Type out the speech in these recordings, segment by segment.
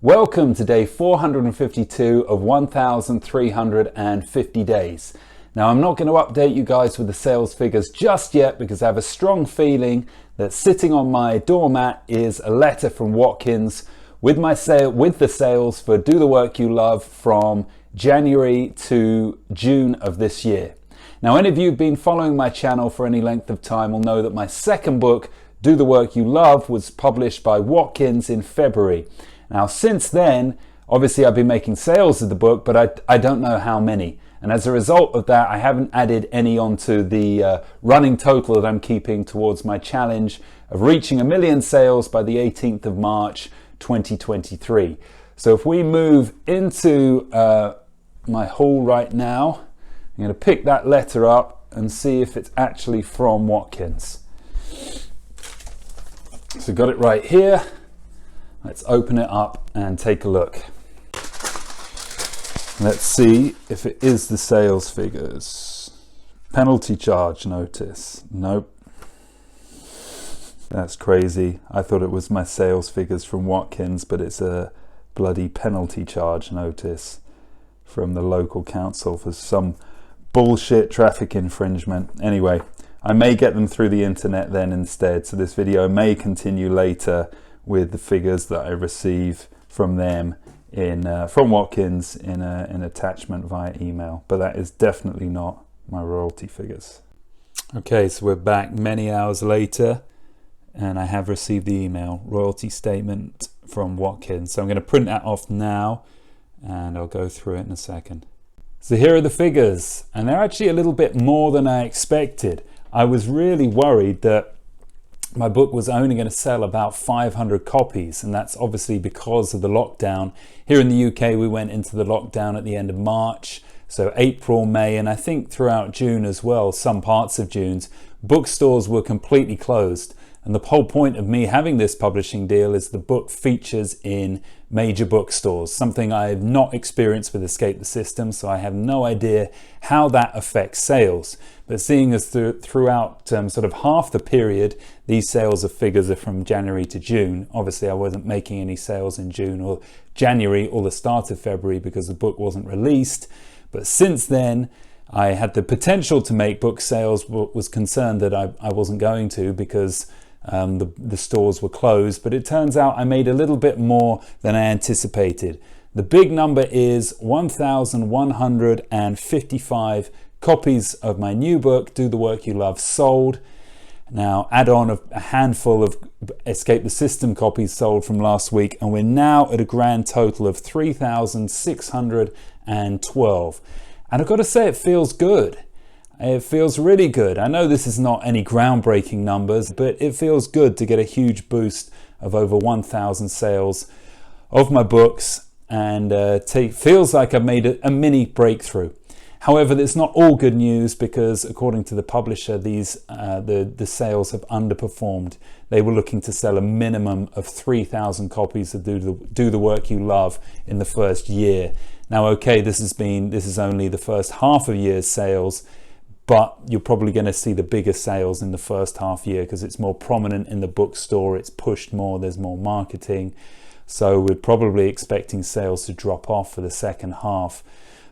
Welcome to day 452 of 1,350 days. Now, I'm not going to update you guys with the sales figures just yet because I have a strong feeling that sitting on my doormat is a letter from Watkins with the sales for Do the Work You Love from January to June of this year. Now, any of you who've been following my channel for any length of time will know that my second book, Do the Work You Love, was published by Watkins in February. Now, since then, obviously I've been making sales of the book, but I don't know how many. And as a result of that, I haven't added any onto the running total that I'm keeping towards my challenge of reaching 1 million sales by the 18th of March, 2023. So if we move into my haul right now, I'm going to pick that letter up and see if it's actually from Watkins. So got it right here. Let's open it up and take a look. Let's see if it is the sales figures. Penalty charge notice. Nope. That's crazy. I thought it was my sales figures from Watkins, but it's a bloody penalty charge notice from the local council for some bullshit traffic infringement. Anyway, I may get them through the internet then instead, so this video may continue later with the figures that I receive from them from Watkins in an attachment via email, but that is definitely not my royalty figures. Okay, so we're back many hours later and I have received the email royalty statement from Watkins. So I'm going to print that off now and I'll go through it in a second. So here are the figures, and they're actually a little bit more than I expected. I was really worried that my book was only going to sell about 500 copies, and that's obviously because of the lockdown. Here in the UK, we went into the lockdown at the end of March, so April, May, and I think throughout June as well, some parts of June, bookstores were completely closed. And the whole point of me having this publishing deal is the book features in major bookstores, something I've not experienced with Escape the System, so I have no idea how that affects sales. But seeing as throughout sort of half the period, these sales of figures are from January to June. Obviously, I wasn't making any sales in June or January or the start of February because the book wasn't released. But since then, I had the potential to make book sales, but was concerned that I wasn't going to because the stores were closed. But it turns out I made a little bit more than I anticipated. The big number is 1,155 copies of my new book, Do the Work You Love, sold. Now add on a handful of Escape the System copies sold from last week, and we're now at a grand total of 3,612. And I've got to say, it feels good. It feels really good. I know this is not any groundbreaking numbers, but it feels good to get a huge boost of over 1,000 sales of my books, and feels like I've made a mini breakthrough. However, it's not all good news because according to the publisher, the sales have underperformed. They were looking to sell a minimum of 3,000 copies of Do the Work You Love in the first year. Now, okay, this is only the first half of year's sales, but you're probably going to see the bigger sales in the first half year because it's more prominent in the bookstore, it's pushed more, there's more marketing. So we're probably expecting sales to drop off for the second half.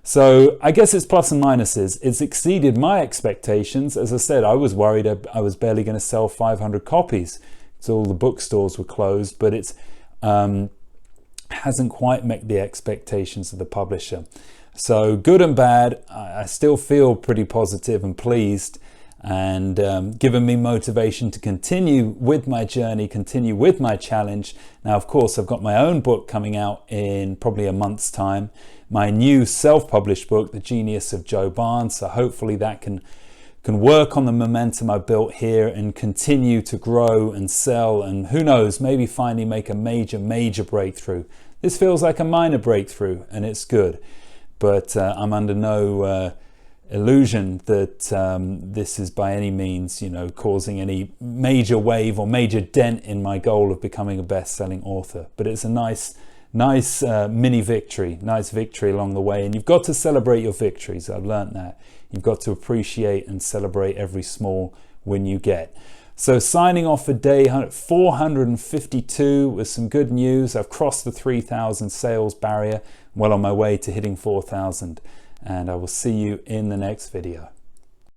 So I guess it's plus and minuses. It's exceeded my expectations. As I said, I was worried I was barely going to sell 500 copies because all the bookstores were closed, but it's hasn't quite met the expectations of the publisher. So good and bad, I still feel pretty positive and pleased, and given me motivation to continue with my journey, continue with my challenge. Now, of course, I've got my own book coming out in probably a month's time, my new self-published book, The Genius of Joe Barnes. So hopefully that can work on the momentum I built here and continue to grow and sell, and who knows, maybe finally make a major breakthrough. This feels like a minor breakthrough, and it's good. But I'm under no illusion that this is by any means, causing any major wave or major dent in my goal of becoming a best-selling author. But it's a nice mini victory, nice victory along the way. And you've got to celebrate your victories. I've learned that. You've got to appreciate and celebrate every small win you get. So signing off for day 452 with some good news. I've crossed the 3,000 sales barrier, well on my way to hitting 4,000, and I will see you in the next video.